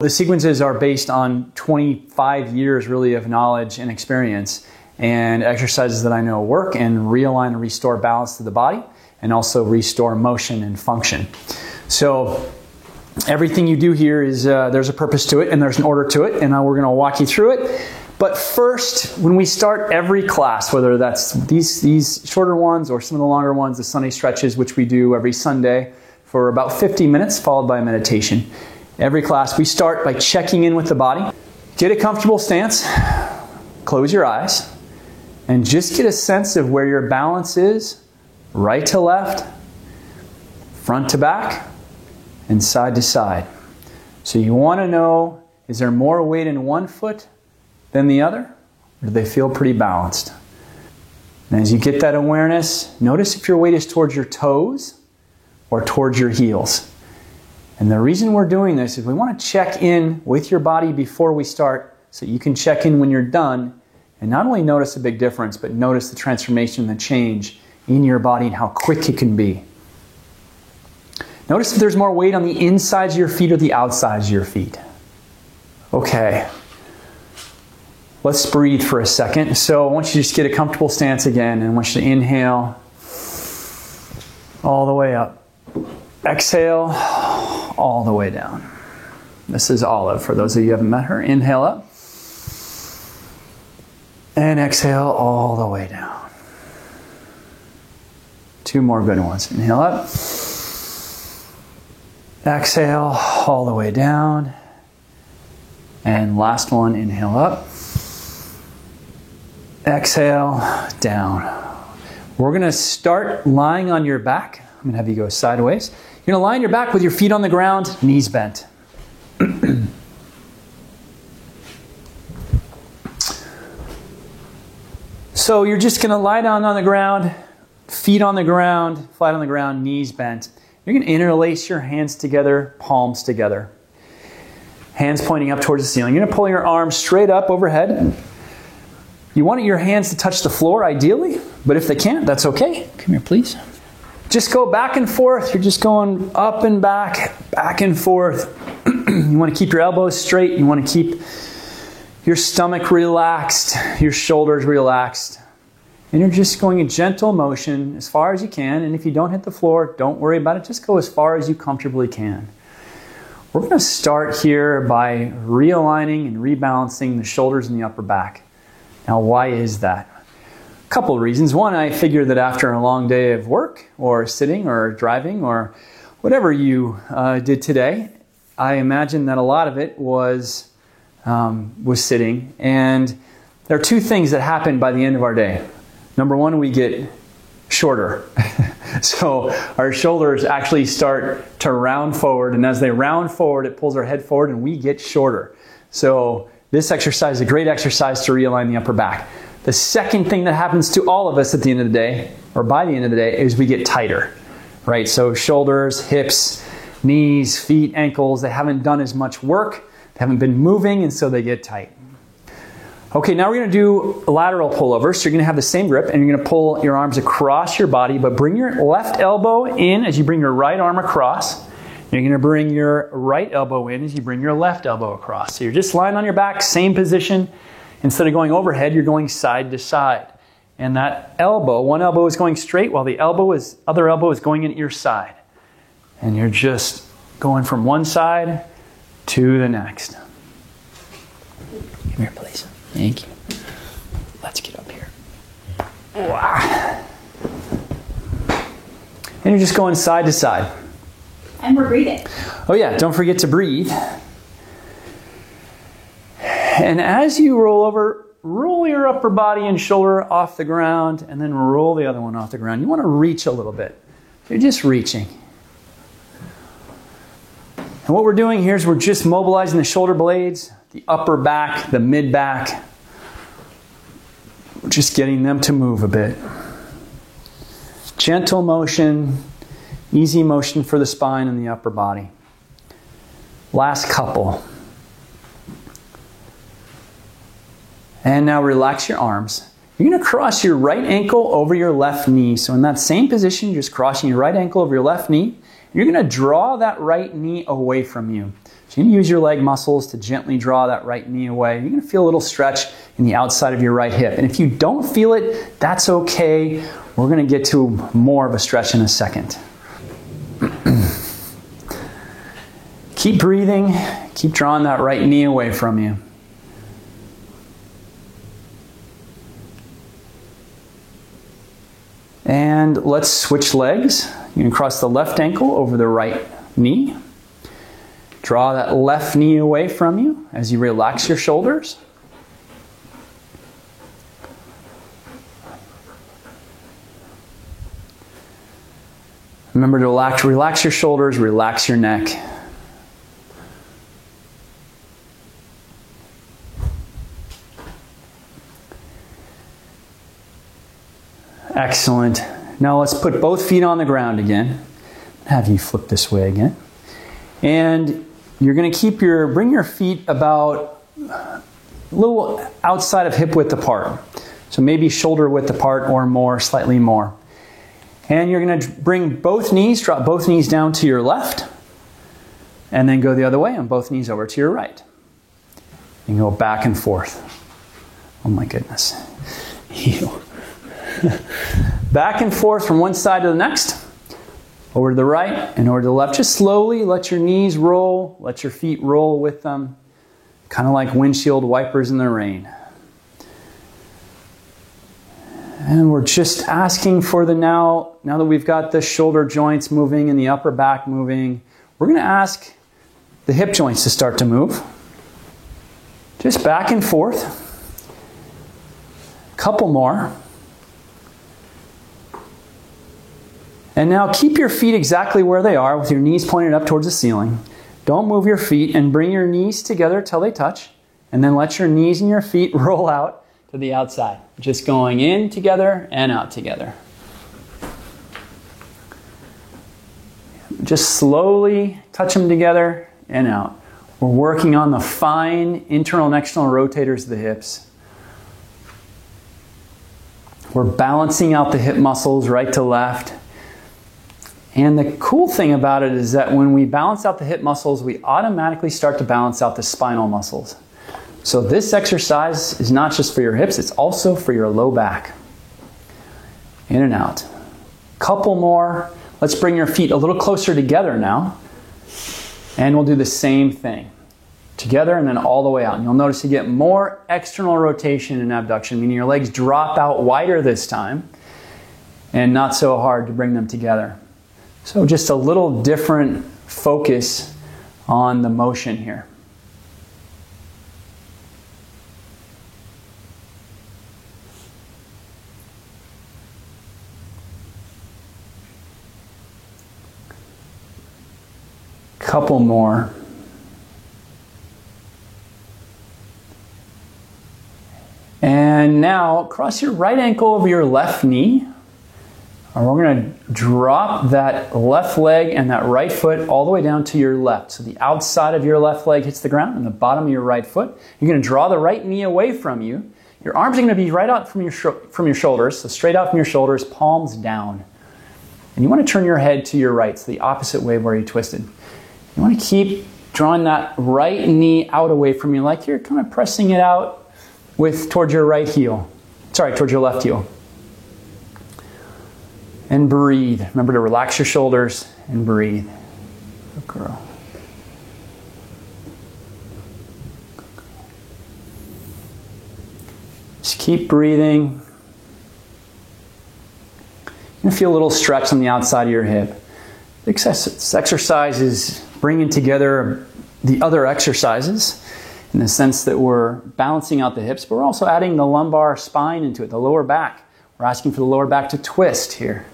The sequences are based on 25 years really of knowledge and experience and exercises that I know work and realign and restore balance to the body and also restore motion and function. So everything you do here is there's a purpose to it and there's an order to it, and we're going to walk you through it. But first, when we start every class, whether that's these shorter ones or some of the longer ones, the Sunday stretches, which we do every Sunday for about 50 minutes, followed by a meditation. Every class, we start by checking in with the body. Get a comfortable stance, close your eyes, and just get a sense of where your balance is, right to left, front to back, and side to side. So you want to know, is there more weight in one foot than the other? Or do they feel pretty balanced? And as you get that awareness, notice if your weight is towards your toes or towards your heels. And the reason we're doing this is we want to check in with your body before we start so you can check in when you're done and not only notice a big difference, but notice the transformation and the change in your body and how quick it can be. Notice if there's more weight on the insides of your feet or the outsides of your feet. Okay. Let's breathe for a second. So I want you to just get a comfortable stance again, and I want you to inhale all the way up. Exhale all the way down. This is Olive, for those of you who haven't met her. Inhale up. And exhale all the way down. Two more good ones. Inhale up. Exhale all the way down. And last one, inhale up. Exhale, down. We're going to start lying on your back. I'm going to have you go sideways. You're going to lie on your back with your feet on the ground, knees bent. So you're just going to lie down on the ground, feet on the ground, flat on the ground, knees bent. You're going to interlace your hands together, palms together. Hands pointing up towards the ceiling. You're going to pull your arms straight up overhead. You want your hands to touch the floor, ideally, but if they can't, that's okay. Come here, please. Just go back and forth. You're just going up and back and forth. You want to keep your elbows straight. You want to keep your stomach relaxed, your shoulders relaxed. And you're just going in gentle motion as far as you can. And if you don't hit the floor, don't worry about it. Just go as far as you comfortably can. We're going to start here by realigning and rebalancing the shoulders and the upper back. Now, why is that? A couple of reasons. One, I figure that after a long day of work or sitting or driving or whatever you did today, I imagine that a lot of it was sitting. And there are two things that happen by the end of our day. Number one, we get shorter. So our shoulders actually start to round forward, and as they round forward, it pulls our head forward and we get shorter. So this exercise is a great exercise to realign the upper back. The second thing that happens to all of us at the end of the day, or by the end of the day, is we get tighter, right? So shoulders, hips, knees, feet, ankles, they haven't done as much work, they haven't been moving, and so they get tight. Okay, now we're going to do lateral pullover. So you're going to have the same grip, and you're going to pull your arms across your body, but bring your left elbow in as you bring your right arm across. You're going to bring your right elbow in as you bring your left elbow across. So you're just lying on your back, same position. Instead of going overhead, you're going side to side. And that elbow, one elbow is going straight while the other elbow is going in your side. And you're just going from one side to the next. Come here, please. Thank you. Let's get up here. Wow. And you're just going side to side. And we're breathing. Oh yeah, don't forget to breathe. And as you roll over, roll your upper body and shoulder off the ground, and then roll the other one off the ground. You want to reach a little bit. You're just reaching. And what we're doing here is we're just mobilizing the shoulder blades, the upper back, the mid back. We're just getting them to move a bit. Gentle motion, easy motion for the spine and the upper body. Last couple. And now relax your arms. You're going to cross your right ankle over your left knee. So in that same position, just crossing your right ankle over your left knee. you're going to draw that right knee away from you. So you're going to use your leg muscles to gently draw that right knee away. You're going to feel a little stretch in the outside of your right hip. And if you don't feel it, that's okay. We're going to get to more of a stretch in a second. Keep breathing. Keep drawing that right knee away from you. And let's switch legs. You can cross the left ankle over the right knee. Draw that left knee away from you as you relax your shoulders. Remember to relax your shoulders, relax your neck. Excellent. Now let's put both feet on the ground again. Have you flip this way again. And you're going to bring your feet about a little outside of hip width apart. So maybe shoulder width apart or more, slightly more. And you're going to bring both knees, drop both knees down to your left. And then go the other way and both knees over to your right. And go back and forth. Oh my goodness. Back and forth from one side to the next. Over to the right and over to the left. Just slowly let your knees roll. Let your feet roll with them. Kind of like windshield wipers in the rain. And we're just asking for now that we've got the shoulder joints moving and the upper back moving, we're going to ask the hip joints to start to move. Just back and forth. A couple more. And now keep your feet exactly where they are with your knees pointed up towards the ceiling. Don't move your feet and bring your knees together till they touch. And then let your knees and your feet roll out to the outside. Just going in together and out together. Just slowly touch them together and out. We're working on the fine internal and external rotators of the hips. We're balancing out the hip muscles right to left. And the cool thing about it is that when we balance out the hip muscles, we automatically start to balance out the spinal muscles. So this exercise is not just for your hips, it's also for your low back. In and out. Couple more. Let's bring your feet a little closer together now. And we'll do the same thing. Together and then all the way out. And you'll notice you get more external rotation and abduction, meaning your legs drop out wider this time. And not so hard to bring them together. So just a little different focus on the motion here. Couple more. And now cross your right ankle over your left knee. And we're going to drop that left leg and that right foot all the way down to your left. So the outside of your left leg hits the ground and the bottom of your right foot. You're going to draw the right knee away from you. Your arms are going to be right out from your shoulders. So straight out from your shoulders, palms down. And you want to turn your head to your right, so the opposite way where you twisted. You want to keep drawing that right knee out away from you like you're kind of pressing it out towards your right heel. Towards your left heel. And breathe. Remember to relax your shoulders and breathe. Good girl. Just keep breathing. You're going to feel a little stretch on the outside of your hip. This exercise is bringing together the other exercises in the sense that we're balancing out the hips, but we're also adding the lumbar spine into it, the lower back. We're asking for the lower back to twist here.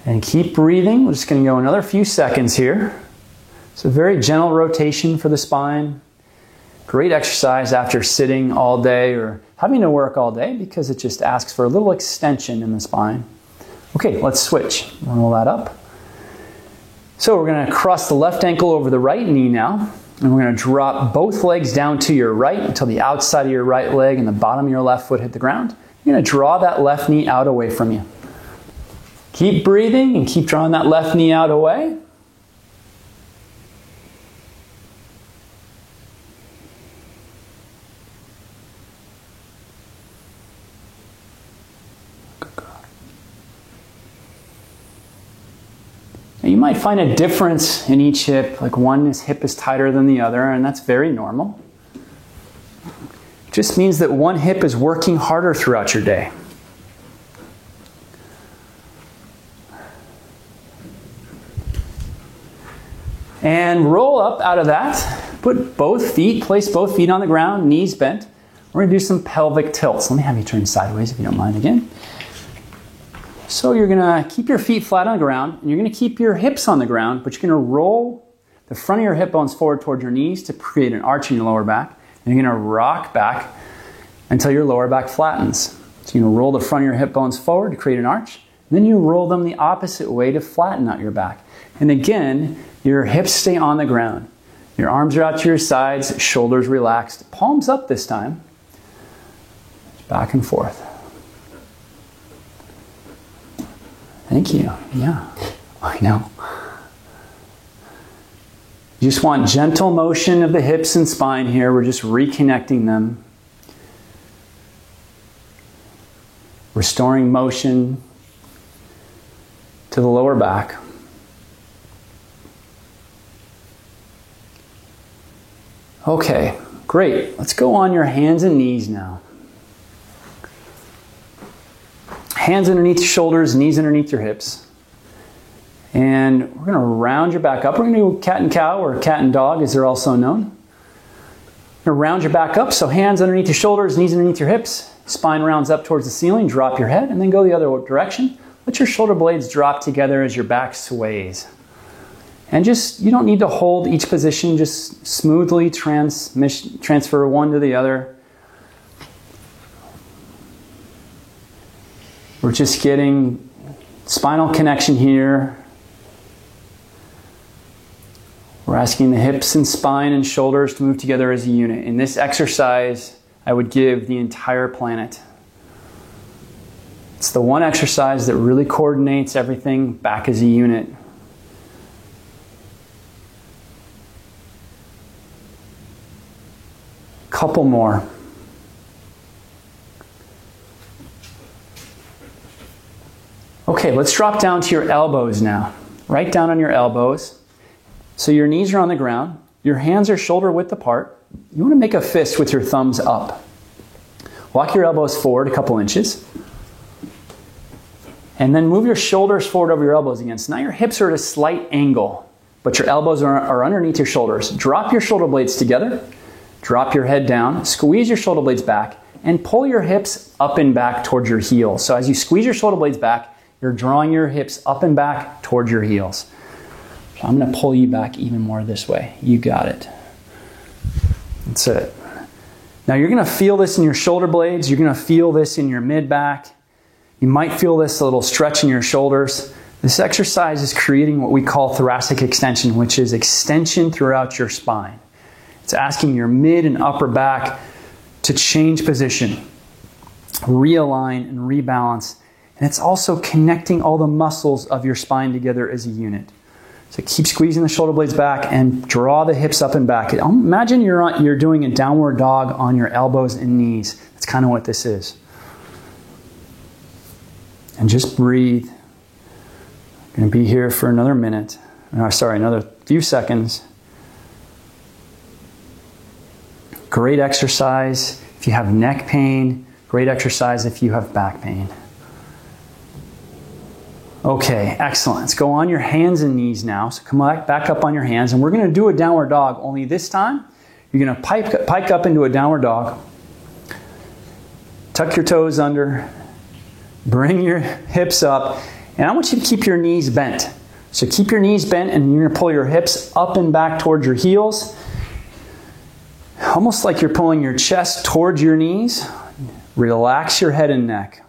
And keep breathing. We're just going to go another few seconds here. It's a very gentle rotation for the spine. Great exercise after sitting all day or having to work all day because it just asks for a little extension in the spine. Okay, let's switch. Roll that up. So we're going to cross the left ankle over the right knee now. And we're going to drop both legs down to your right until the outside of your right leg and the bottom of your left foot hit the ground. You're going to draw that left knee out away from you. Keep breathing and keep drawing that left knee out away. Now you might find a difference in each hip, like one hip is tighter than the other, and that's very normal. It just means that one hip is working harder throughout your day. And roll up out of that. Put both feet, place both feet on the ground, knees bent. We're going to do some pelvic tilts. Let me have you turn sideways if you don't mind again. So you're going to keep your feet flat on the ground, and you're going to keep your hips on the ground, but you're going to roll the front of your hip bones forward towards your knees to create an arch in your lower back. And you're going to rock back until your lower back flattens. So you're going to roll the front of your hip bones forward to create an arch. Then you roll them the opposite way to flatten out your back. And again, your hips stay on the ground. Your arms are out to your sides, shoulders relaxed, palms up this time. Back and forth. Thank you. Yeah, I know. You just want gentle motion of the hips and spine here. We're just reconnecting them. Restoring motion to the lower back. Okay, great. Let's go on your hands and knees now. Hands underneath your shoulders, knees underneath your hips. And we're going to round your back up. We're going to do cat and cow, or cat and dog as they're also known. You're going to round your back up, so hands underneath your shoulders, knees underneath your hips. Spine rounds up towards the ceiling, drop your head, and then go the other direction. Let your shoulder blades drop together as your back sways. And just, you don't need to hold each position, just smoothly transfer one to the other. We're just getting spinal connection here. We're asking the hips and spine and shoulders to move together as a unit. In this exercise, I would give the entire planet. It's the one exercise that really coordinates everything back as a unit. Couple more. Okay, let's drop down to your elbows now. Right down on your elbows. So your knees are on the ground. Your hands are shoulder width apart. You want to make a fist with your thumbs up. Walk your elbows forward a couple inches. And then move your shoulders forward over your elbows again. So now your hips are at a slight angle, but your elbows are underneath your shoulders. Drop your shoulder blades together. Drop your head down. Squeeze your shoulder blades back. And pull your hips up and back towards your heels. So as you squeeze your shoulder blades back, you're drawing your hips up and back towards your heels. So I'm going to pull you back even more this way. You got it. That's it. Now you're going to feel this in your shoulder blades. You're going to feel this in your mid-back. You might feel this a little stretch in your shoulders. This exercise is creating what we call thoracic extension, which is extension throughout your spine. It's asking your mid and upper back to change position, realign and rebalance. And it's also connecting all the muscles of your spine together as a unit. So keep squeezing the shoulder blades back and draw the hips up and back. Imagine you're doing a downward dog on your elbows and knees. That's kind of what this is. And just breathe. I'm going to be here for another minute. Another few seconds. Great exercise if you have neck pain. Great exercise if you have back pain. Okay, excellent. Let's go on your hands and knees now. So come back up on your hands, and we're going to do a downward dog. Only this time, you're going to pike up into a downward dog. Tuck your toes under. Bring your hips up. And I want you to keep your knees bent. So keep your knees bent, and you're going to pull your hips up and back towards your heels. Almost like you're pulling your chest towards your knees. Relax your head and neck.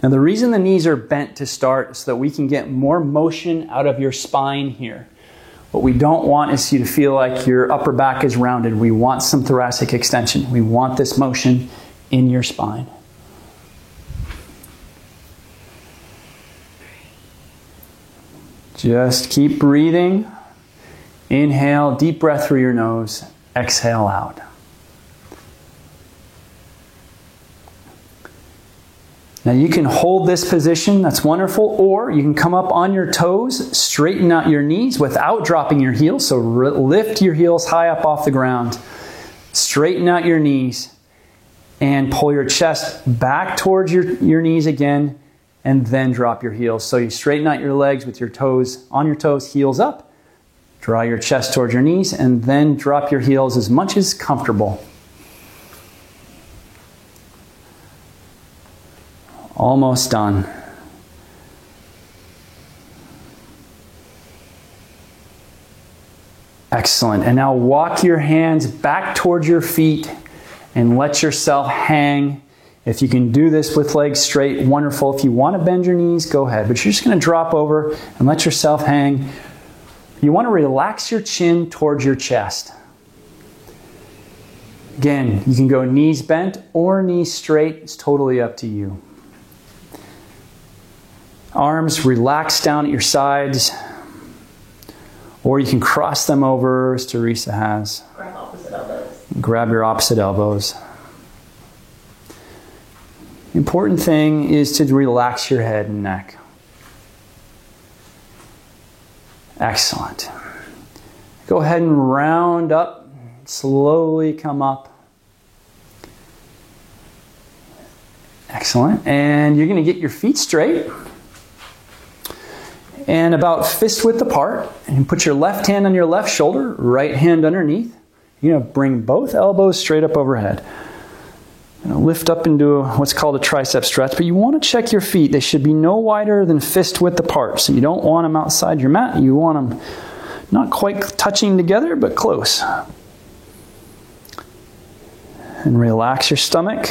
Now the reason the knees are bent to start is so that we can get more motion out of your spine here. What we don't want is you to feel like your upper back is rounded. We want some thoracic extension. We want this motion in your spine. Just keep breathing. Inhale, deep breath through your nose. Exhale out. Now you can hold this position, that's wonderful, or you can come up on your toes, straighten out your knees without dropping your heels. So lift your heels high up off the ground, straighten out your knees, and pull your chest back towards your knees again, and then drop your heels. So you straighten out your legs with your toes on your toes, heels up, draw your chest towards your knees, and then drop your heels as much as comfortable. Almost done. Excellent. And now walk your hands back towards your feet and let yourself hang. If you can do this with legs straight, wonderful. If you want to bend your knees, go ahead. But you're just going to drop over and let yourself hang. You want to relax your chin towards your chest. Again, you can go knees bent or knees straight. It's totally up to you. Arms relax down at your sides, or you can cross them over as Teresa has. Grab opposite elbows. Grab your opposite elbows. The important thing is to relax your head and neck. Excellent. Go ahead and round up, slowly come up. Excellent. And you're going to get your feet straight. And about fist width apart, and put your left hand on your left shoulder, right hand underneath. You're going to bring both elbows straight up overhead. Lift up into what's called a tricep stretch, but you want to check your feet. They should be no wider than fist width apart. So you don't want them outside your mat. You want them not quite touching together, but close. And relax your stomach.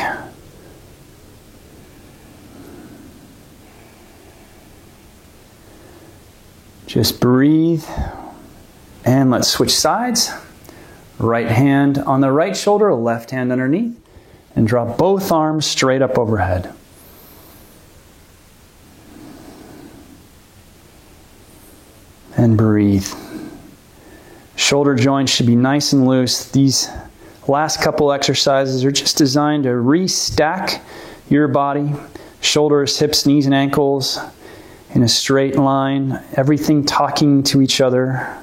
Just breathe, and let's switch sides. Right hand on the right shoulder, left hand underneath, and drop both arms straight up overhead. And breathe. Shoulder joints should be nice and loose. These last couple exercises are just designed to restack your body. Shoulders, hips, knees, and ankles in a straight line, everything talking to each other.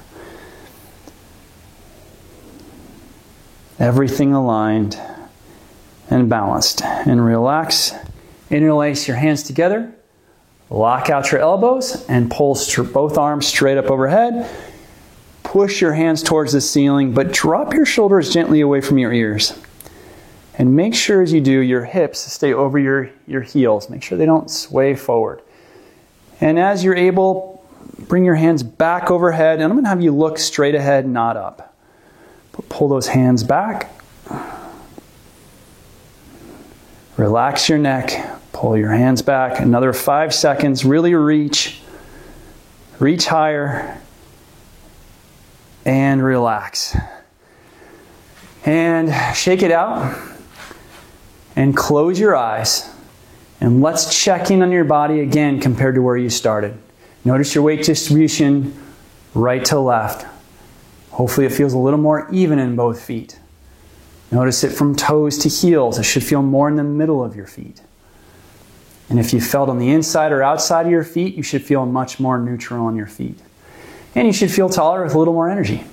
Everything aligned and balanced. And relax. Interlace your hands together. Lock out your elbows and pull both arms straight up overhead. Push your hands towards the ceiling, but drop your shoulders gently away from your ears. And make sure as you do, your hips stay over your heels. Make sure they don't sway forward. And as you're able, bring your hands back overhead. And I'm going to have you look straight ahead, not up. But pull those hands back. Relax your neck. Pull your hands back. Another 5 seconds. Really reach. Reach higher. And relax. And shake it out. And close your eyes. And let's check in on your body again compared to where you started. Notice your weight distribution right to left. Hopefully it feels a little more even in both feet. Notice it from toes to heels. It should feel more in the middle of your feet. And if you felt on the inside or outside of your feet, you should feel much more neutral on your feet. And you should feel taller with a little more energy.